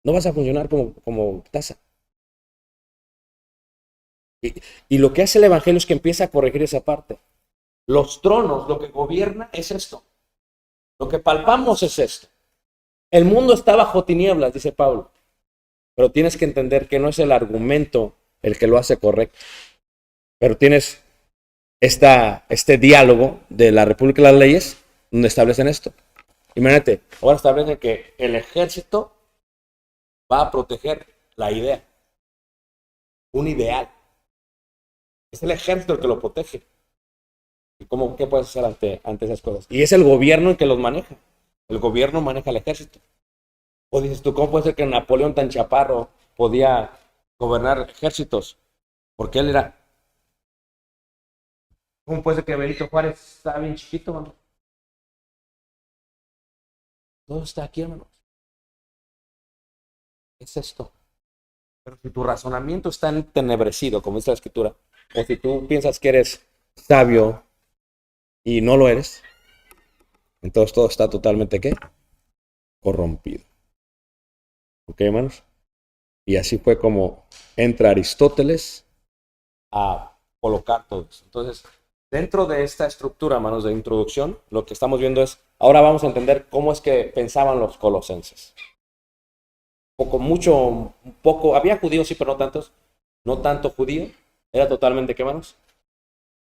No vas a funcionar como taza. Y lo que hace el Evangelio es que empieza a corregir esa parte. Los tronos, lo que gobierna es esto. Lo que palpamos es esto. El mundo está bajo tinieblas, dice Pablo. Pero tienes que entender que no es el argumento el que lo hace correcto. Pero tienes este diálogo de la República de las Leyes donde establecen esto. Imagínate, ahora establecen que el ejército va a proteger la idea, un ideal. Es el ejército el que lo protege. ¿Y qué puedes hacer ante esas cosas? Y es el gobierno el que los maneja. El gobierno maneja el ejército. O dices tú, ¿cómo puede ser que Napoleón tan chaparro podía gobernar ejércitos? Porque él era... ¿Cómo puede ser que Benito Juárez estaba bien chiquito, hermano? Todo está aquí, hermano. ¿Qué es esto? Pero si tu razonamiento está entenebrecido, como dice la Escritura, o si tú piensas que eres sabio y no lo eres, entonces todo está totalmente, ¿qué? Corrompido. ¿Ok, hermanos? Y así fue como entra Aristóteles a colocar todo eso. Entonces, dentro de esta estructura, hermanos, de introducción, lo que estamos viendo es, ahora vamos a entender cómo es que pensaban los colosenses. Un poco, había judíos, sí, pero no tantos, no tanto judío, era totalmente, ¿qué, hermanos?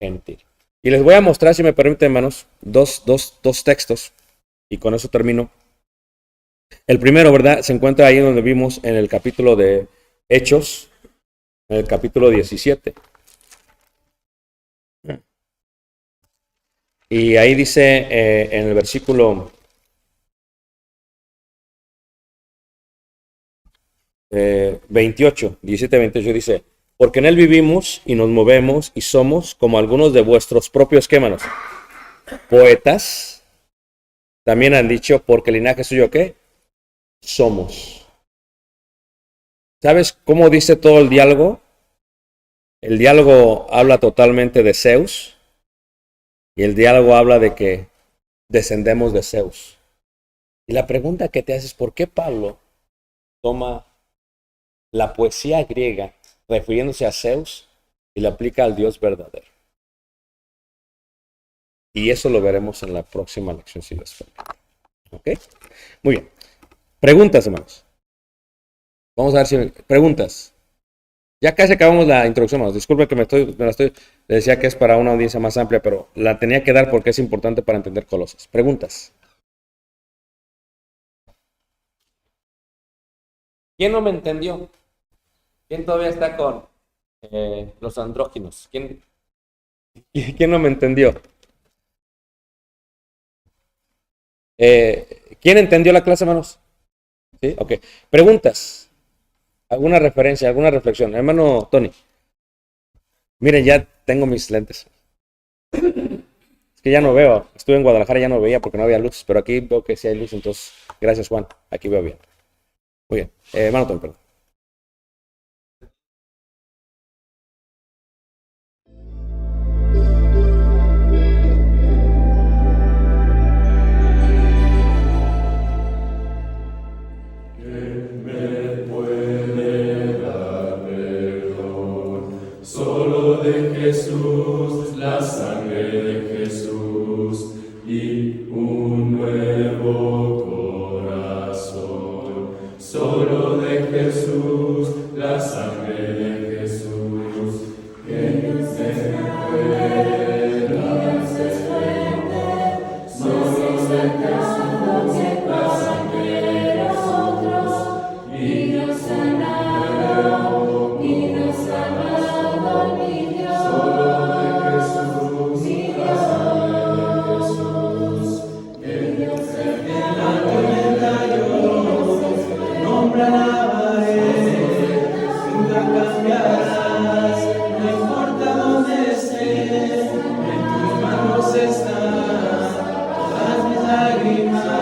Gentil. Y les voy a mostrar, si me permiten, hermanos, dos textos, y con eso termino. El primero, ¿verdad? Se encuentra ahí donde vimos en el capítulo de Hechos, en el capítulo 17. Y ahí dice en el versículo 28, 17, 28 dice, porque en él vivimos y nos movemos y somos como algunos de vuestros propios, ¿qué, manos? Poetas. También han dicho, porque el linaje suyo, ¿qué? Somos. ¿Sabes cómo dice todo el diálogo? El diálogo habla totalmente de Zeus y el diálogo habla de que descendemos de Zeus. Y la pregunta que te haces es, ¿por qué Pablo toma la poesía griega refiriéndose a Zeus y la aplica al Dios verdadero? Y eso lo veremos en la próxima lección, si Dios quiere. ¿Ok? Muy bien. Preguntas, hermanos. Vamos a ver si... Preguntas. Ya casi acabamos la introducción, hermanos. Disculpe que le decía que es para una audiencia más amplia, pero la tenía que dar porque es importante para entender Colosas. Preguntas. ¿Quién no me entendió? ¿Quién todavía está con los andróginos? ¿Quién no me entendió? ¿Quién entendió la clase, hermanos? ¿Sí? Ok. Preguntas. ¿Alguna referencia, alguna reflexión? Hermano Tony. Miren, ya tengo mis lentes. Es que ya no veo. Estuve en Guadalajara y ya no veía porque no había luz, pero aquí veo que sí hay luz, entonces, gracias, Juan. Aquí veo bien. Muy bien. Hermano Tony, perdón. Solo de Jesús, la sangre de Jesús y un nuevo corazón. Solo de Jesús, la sangre de Jesús, que nos recuerda, solo de Jesús, la sangre de nosotros y nos sanará. Está, todas mis lágrimas.